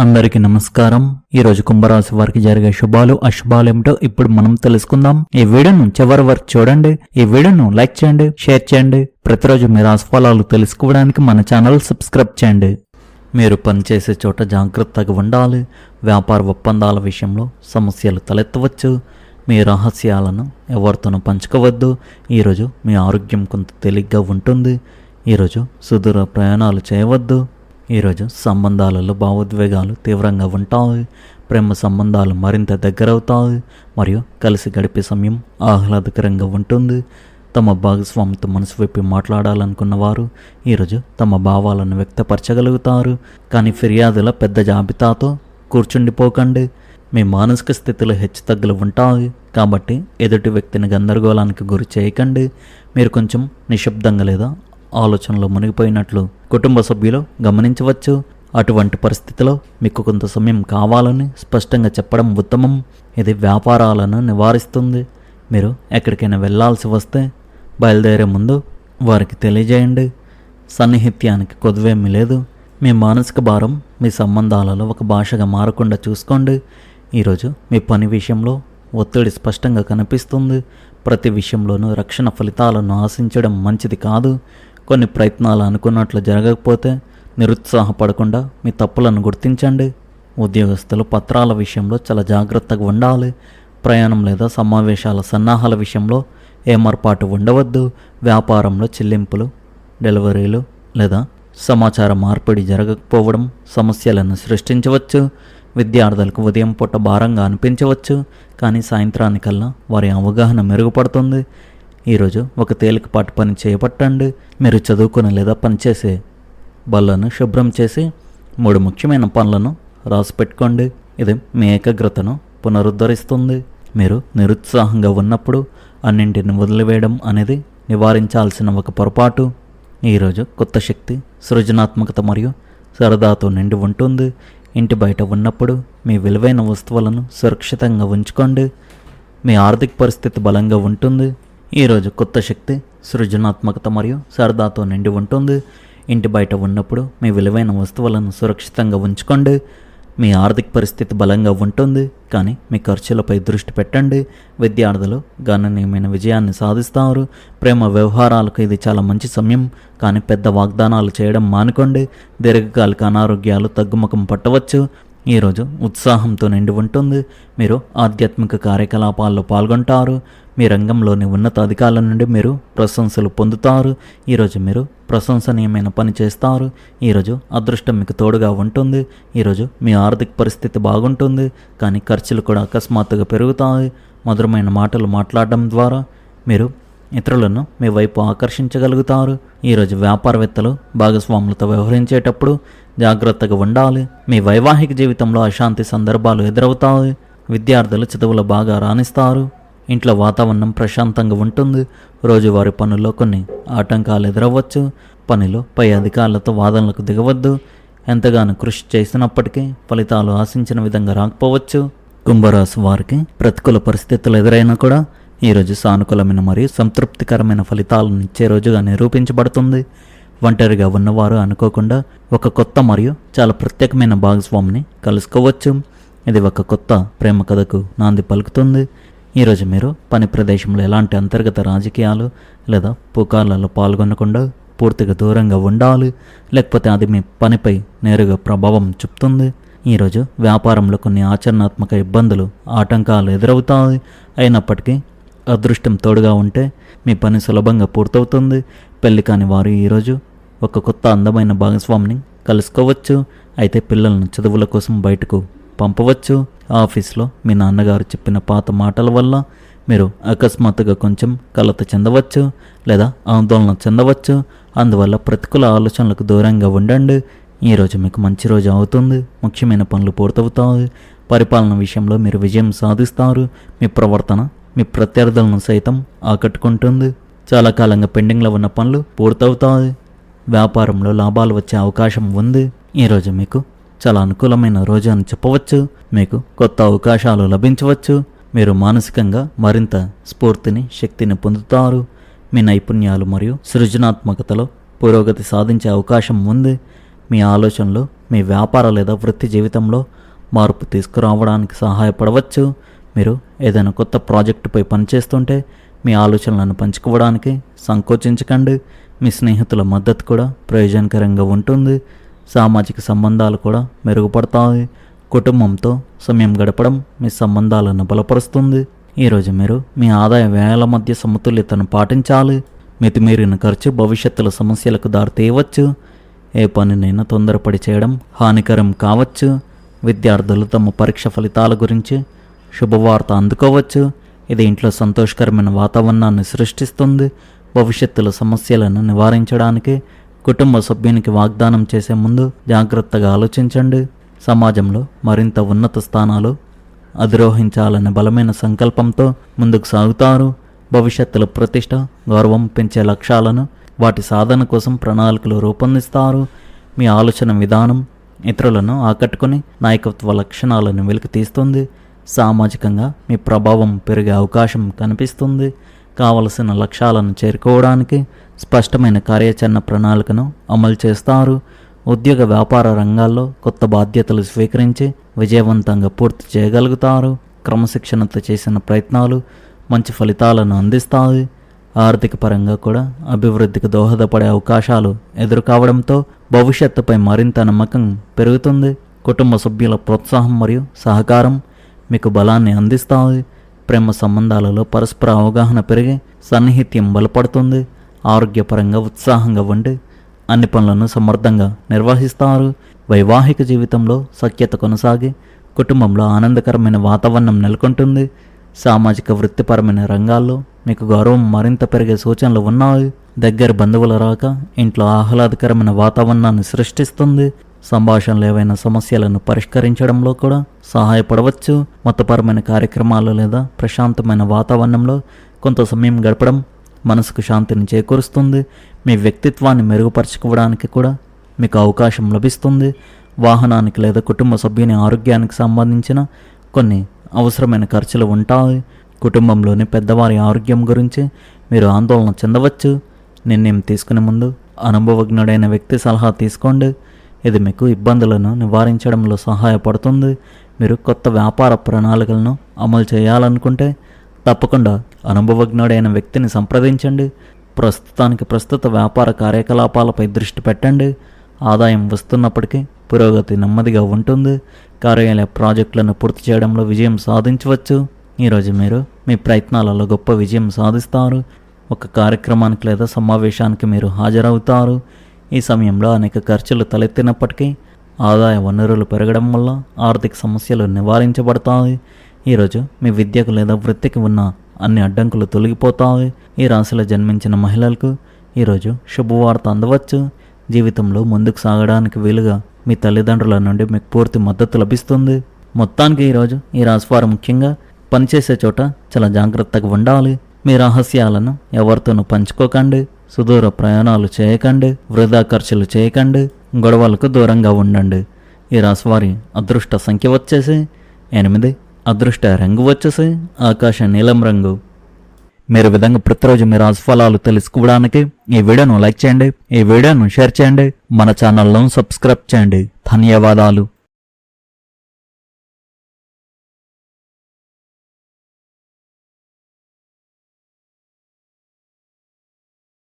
అందరికీ నమస్కారం. ఈ రోజు కుంభరాశి వారికి జరిగే శుభాలు అశుభాలు ఏమిటో ఇప్పుడు మనం తెలుసుకుందాం. ఈ వీడియోను చివరి వరకు చూడండి. ఈ వీడియోను లైక్ చేయండి, షేర్ చేయండి. ప్రతిరోజు మీ రాశి ఫలాలు తెలుసుకోవడానికి మన ఛానల్ సబ్స్క్రైబ్ చేయండి. మీరు పనిచేసే చోట జాగ్రత్తగా ఉండాలి. వ్యాపార ఒప్పందాల విషయంలో సమస్యలు తలెత్తవచ్చు. మీ రహస్యాలను ఎవరితోనూ పంచుకోవద్దు. ఈరోజు మీ ఆరోగ్యం కొంత తేలిగ్గా ఉంటుంది. ఈరోజు సుదూర ప్రయాణాలు చేయవద్దు. ఈరోజు సంబంధాలలో భావోద్వేగాలు తీవ్రంగా ఉంటాయి. ప్రేమ సంబంధాలు మరింత దగ్గరవుతాయి మరియు కలిసి గడిపే సమయం ఆహ్లాదకరంగా ఉంటుంది. తమ భాగస్వామితో మనసు విప్పి మాట్లాడాలనుకున్న వారు ఈరోజు తమ భావాలను వ్యక్తపరచగలుగుతారు. కానీ ఫిర్యాదుల పెద్ద జాబితాతో కూర్చుండిపోకండి. మీ మానసిక స్థితిలో హెచ్చుతగ్గులు ఉంటాయి కాబట్టి ఎదుటి వ్యక్తిని గందరగోళానికి గురి చేయకండి. మీరు కొంచెం నిశ్శబ్దంగా లేదా ఆలోచనలో మునిగిపోయినట్లు కుటుంబ సభ్యులు గమనించవచ్చు. అటువంటి పరిస్థితిలో మీకు కొంత సమయం కావాలని స్పష్టంగా చెప్పడం ఉత్తమం. ఇది వ్యాపారాలను నివారిస్తుంది. మీరు ఎక్కడికైనా వెళ్లాల్సి వస్తే బయలుదేరే ముందు వారికి తెలియజేయండి. సన్నిహిత్యానికి కొదువేమీ లేదు. మీ మానసిక భారం మీ సంబంధాలలో ఒక భాషగా మారకుండా చూసుకోండి. ఈరోజు మీ పని విషయంలో ఒత్తిడి స్పష్టంగా కనిపిస్తుంది. ప్రతి విషయంలోనూ రక్షణ ఫలితాలను ఆశించడం మంచిది కాదు. కొన్ని ప్రయత్నాలు అనుకున్నట్లు జరగకపోతే నిరుత్సాహపడకుండా మీ తప్పులను గుర్తించండి. ఉద్యోగస్తులు పత్రాల విషయంలో చాలా జాగ్రత్తగా ఉండాలి. ప్రయాణం లేదా సమావేశాల సన్నాహాల విషయంలో ఏమర్పాటు ఉండవద్దు. వ్యాపారంలో చెల్లింపులు, డెలివరీలు లేదా సమాచార మార్పిడి జరగకపోవడం సమస్యలను సృష్టించవచ్చు. విద్యార్థులకు ఉదయం పూట భారంగా అనిపించవచ్చు, కానీ సాయంత్రానికల్లా వారి అవగాహన మెరుగుపడుతుంది. ఈరోజు ఒక తేలికపాటి పని చేపట్టండి. మీరు చదువుకుని లేదా పనిచేసే బల్లను శుభ్రం చేసి 3 ముఖ్యమైన పనులను రాసిపెట్టుకోండి. ఇది మీ ఏకాగ్రతను పునరుద్ధరిస్తుంది. మీరు నిరుత్సాహంగా ఉన్నప్పుడు అన్నింటిని వదిలివేయడం అనేది నివారించాల్సిన ఒక పొరపాటు. ఈరోజు కొత్త శక్తి, సృజనాత్మకత మరియు సరదాతో నిండి ఉంటుంది. ఇంటి బయట ఉన్నప్పుడు మీ విలువైన వస్తువులను సురక్షితంగా ఉంచుకోండి. మీ ఆర్థిక పరిస్థితి బలంగా ఉంటుంది. ఈరోజు కొత్త శక్తి, సృజనాత్మకత మరియు సరదాతో నిండి ఉంటుంది. ఇంటి బయట ఉన్నప్పుడు మీ విలువైన వస్తువులను సురక్షితంగా ఉంచుకోండి. మీ ఆర్థిక పరిస్థితి బలంగా ఉంటుంది, కానీ మీ ఖర్చులపై దృష్టి పెట్టండి. విద్యార్థులు గణనీయమైన విజయాన్ని సాధిస్తారు. ప్రేమ వ్యవహారాలకు ఇది చాలా మంచి సమయం, కానీ పెద్ద వాగ్దానాలు చేయడం మానుకోండి. దీర్ఘకాలిక అనారోగ్యాలు తగ్గుముఖం పట్టవచ్చు. ఈరోజు ఉత్సాహంతో నిండి ఉంటుంది. మీరు ఆధ్యాత్మిక కార్యకలాపాల్లో పాల్గొంటారు. మీ రంగంలోని ఉన్నత అధికారుల నుండి మీరు ప్రశంసలు పొందుతారు. ఈరోజు మీరు ప్రశంసనీయమైన పని చేస్తారు. ఈరోజు అదృష్టం మీకు తోడుగా ఉంటుంది. ఈరోజు మీ ఆర్థిక పరిస్థితి బాగుంటుంది, కానీ ఖర్చులు కూడా అకస్మాత్తుగా పెరుగుతాయి. మధురమైన మాటలు మాట్లాడడం ద్వారా మీరు ఇతరులను మీ వైపు ఆకర్షించగలుగుతారు. ఈరోజు వ్యాపారవేత్తలు భాగస్వాములతో వ్యవహరించేటప్పుడు జాగ్రత్తగా ఉండాలి. మీ వైవాహిక జీవితంలో అశాంతి సందర్భాలు ఎదురవుతాయి. విద్యార్థులు చదువులో బాగా రాణిస్తారు. ఇంట్లో వాతావరణం ప్రశాంతంగా ఉంటుంది. రోజువారీ పనుల్లో కొన్ని ఆటంకాలు ఎదురవ్వచ్చు. పనిలో పై అధికారులతో వాదనలకు దిగవద్దు. ఎంతగానో కృషి చేసినప్పటికీ ఫలితాలు ఆశించిన విధంగా రాకపోవచ్చు. కుంభరాశి వారికి ప్రతికూల పరిస్థితులు ఎదురైనా కూడా ఈరోజు సానుకూలమైన మరియు సంతృప్తికరమైన ఫలితాలను ఇచ్చే రోజుగా నిరూపించబడుతుంది. ఒంటరిగా ఉన్నవారు అనుకోకుండా ఒక కొత్త మరియు చాలా ప్రత్యేకమైన భాగస్వామిని కలుసుకోవచ్చు. ఇది ఒక కొత్త ప్రేమ కథకు నాంది పలుకుతుంది. ఈరోజు మీరు పని ప్రదేశంలో ఎలాంటి అంతర్గత రాజకీయాలు లేదా పుకార్లలో పాల్గొనకుండా పూర్తిగా దూరంగా ఉండాలి, లేకపోతే అది మీ పనిపై నేరుగా ప్రభావం చూపుతుంది. ఈరోజు వ్యాపారంలో కొన్ని ఆచరణాత్మక ఇబ్బందులు, ఆటంకాలు ఎదురవుతాయి. అయినప్పటికీ అదృష్టం తోడుగా ఉంటే మీ పని సులభంగా పూర్తవుతుంది. పెళ్లి కాని వారు ఈరోజు ఒక కొత్త అందమైన భాగస్వామిని కలుసుకోవచ్చు. అయితే పిల్లలను చదువుల కోసం బయటకు పంపవచ్చు. ఆఫీస్లో మీ నాన్నగారు చెప్పిన పాత మాటల వల్ల మీరు అకస్మాత్తుగా కొంచెం కలత చెందవచ్చు లేదా ఆందోళన చెందవచ్చు. అందువల్ల ప్రతికూల ఆలోచనలకు దూరంగా ఉండండి. ఈరోజు మీకు మంచి రోజు అవుతుంది. ముఖ్యమైన పనులు పూర్తవుతాయి. పరిపాలన విషయంలో మీరు విజయం సాధిస్తారు. మీ ప్రవర్తన మీ ప్రత్యర్థులను సైతం ఆకట్టుకుంటుంది. చాలా కాలంగా పెండింగ్లో ఉన్న పనులు పూర్తవుతాయి. వ్యాపారంలో లాభాలు వచ్చే అవకాశం ఉంది. ఈరోజు మీకు చాలా అనుకూలమైన రోజు అని చెప్పవచ్చు. మీకు కొత్త అవకాశాలు లభించవచ్చు. మీరు మానసికంగా మరింత స్ఫూర్తిని, శక్తిని పొందుతారు. మీ నైపుణ్యాలు మరియు సృజనాత్మకతలో పురోగతి సాధించే అవకాశం ఉంది. మీ ఆలోచనలు మీ వ్యాపార లేదా వృత్తి జీవితంలో మార్పు తీసుకురావడానికి సహాయపడవచ్చు. మీరు ఏదైనా కొత్త ప్రాజెక్టుపై పనిచేస్తుంటే మీ ఆలోచనలను పంచుకోవడానికి సంకోచించకండి. మీ స్నేహితుల మద్దతు కూడా ప్రయోజనకరంగా ఉంటుంది. సామాజిక సంబంధాలు కూడా మెరుగుపడతాయి. కుటుంబంతో సమయం గడపడం మీ సంబంధాలను బలపరుస్తుంది. ఈరోజు మీరు మీ ఆదాయ వ్యయాల మధ్య సమతుల్యతను పాటించాలి. మితిమీరిన ఖర్చు భవిష్యత్తులో సమస్యలకు దారితీయవచ్చు. ఏ పనినైనా తొందరపడి చేయడం హానికరం కావచ్చు. విద్యార్థులు తమ పరీక్ష ఫలితాల గురించి శుభవార్త అందుకోవచ్చు. ఇది ఇంట్లో సంతోషకరమైన వాతావరణాన్ని సృష్టిస్తుంది. భవిష్యత్తులో సమస్యలను నివారించడానికి కుటుంబ సభ్యునికి వాగ్దానం చేసే ముందు జాగ్రత్తగా ఆలోచించండి. సమాజంలో మరింత ఉన్నత స్థానాలు అధిరోహించాలనే బలమైన సంకల్పంతో ముందుకు సాగుతారు. భవిష్యత్తులో ప్రతిష్ట, గౌరవం పెంచే లక్ష్యాలను, వాటి సాధన కోసం ప్రణాళికలు రూపొందిస్తారు. మీ ఆలోచన విధానం ఇతరులను ఆకట్టుకుని నాయకత్వ లక్షణాలను వెలికి తీస్తుంది. సామాజికంగా మీ ప్రభావం పెరిగే అవకాశం కనిపిస్తుంది. కావలసిన లక్ష్యాలను చేరుకోవడానికి స్పష్టమైన కార్యాచరణ ప్రణాళికను అమలు చేస్తారు. ఉద్యోగ వ్యాపార రంగాల్లో కొత్త బాధ్యతలు స్వీకరించి విజయవంతంగా పూర్తి చేయగలుగుతారు. క్రమశిక్షణతో చేసిన ప్రయత్నాలు మంచి ఫలితాలను అందిస్తాయి. ఆర్థిక పరంగా కూడా అభివృద్ధికి దోహదపడే అవకాశాలు ఎదురుకావడంతో భవిష్యత్తుపై మరింత నమ్మకం పెరుగుతుంది. కుటుంబ సభ్యుల ప్రోత్సాహం మరియు సహకారం మీకు బలాన్ని అందిస్తాయి. ప్రేమ సంబంధాలలో పరస్పర అవగాహన పెరిగి సన్నిహిత్యం బలపడుతుంది. ఆరోగ్యపరంగా ఉత్సాహంగా ఉండి అన్ని పనులను సమర్థంగా నిర్వహిస్తారు. వైవాహిక జీవితంలో సఖ్యత కొనసాగి కుటుంబంలో ఆనందకరమైన వాతావరణం నెలకొంటుంది. సామాజిక వృత్తిపరమైన రంగాల్లో మీకు గౌరవం మరింత పెరిగే సూచనలు ఉన్నాయి. దగ్గర బంధువుల రాక ఇంట్లో ఆహ్లాదకరమైన వాతావరణాన్ని సృష్టిస్తుంది. సంభాషణలు ఏవైనా సమస్యలను పరిష్కరించడంలో కూడా సహాయపడవచ్చు. మతపరమైన కార్యక్రమాలు లేదా ప్రశాంతమైన వాతావరణంలో కొంత సమయం గడపడం మనసుకు శాంతిని చేకూరుస్తుంది. మీ వ్యక్తిత్వాన్ని మెరుగుపరచుకోవడానికి కూడా మీకు అవకాశం లభిస్తుంది. వాహనానికి లేదా కుటుంబ సభ్యుని ఆరోగ్యానికి సంబంధించిన కొన్ని అవసరమైన ఖర్చులు ఉంటాయి. కుటుంబంలోని పెద్దవారి ఆరోగ్యం గురించి మీరు ఆందోళన చెందవచ్చు. నిర్ణయం తీసుకునే ముందు అనుభవజ్ఞుడైన వ్యక్తి సలహా తీసుకోండి. ఇది మీకు ఇబ్బందులను నివారించడంలో సహాయపడుతుంది. మీరు కొత్త వ్యాపార ప్రణాళికలను అమలు చేయాలనుకుంటే తప్పకుండా అనుభవజ్ఞుడైన వ్యక్తిని సంప్రదించండి. ప్రస్తుత వ్యాపార కార్యకలాపాలపై దృష్టి పెట్టండి. ఆదాయం వస్తున్నప్పటికీ పురోగతి నెమ్మదిగా ఉంటుంది. కార్యాలయ ప్రాజెక్టులను పూర్తి చేయడంలో విజయం సాధించవచ్చు. ఈరోజు మీరు మీ ప్రయత్నాలలో గొప్ప విజయం సాధిస్తారు. ఒక కార్యక్రమానికి లేదా సమావేశానికి మీరు హాజరవుతారు. ఈ సమయంలో అనేక ఖర్చులు తలెత్తినప్పటికీ ఆదాయ వనరులు పెరగడం వల్ల ఆర్థిక సమస్యలు నివారించబడతాయి. ఈరోజు మీ విద్యకు లేదా వృత్తికి ఉన్న అన్ని అడ్డంకులు తొలగిపోతాయి. ఈ రాశిలో జన్మించిన మహిళలకు ఈరోజు శుభవార్త అందవచ్చు. జీవితంలో ముందుకు సాగడానికి వీలుగా మీ తల్లిదండ్రుల నుండి మీకు పూర్తి మద్దతు లభిస్తుంది. మొత్తానికి ఈరోజు ఈ రాశివారు ముఖ్యంగా పనిచేసే చోట చాలా జాగ్రత్తగా ఉండాలి. మీ రహస్యాలను ఎవరితోనూ పంచుకోకండి. సుదూర ప్రయాణాలు చేయకండి. వృధా ఖర్చులు చేయకండి. గొడవలకు దూరంగా ఉండండి. ఈ రాశివారి అదృష్ట సంఖ్య వచ్చేసి 8. అదృష్ట రంగు వచ్చేసి ఆకాశ నీలం రంగు. మీరు విధంగా ప్రతిరోజు మీ రాశి ఫలాలు తెలుసుకోవడానికి ఈ వీడియోను లైక్ చేయండి. ఈ వీడియోను షేర్ చేయండి. మన ఛానల్ను సబ్స్క్రైబ్ చేయండి. ధన్యవాదాలు.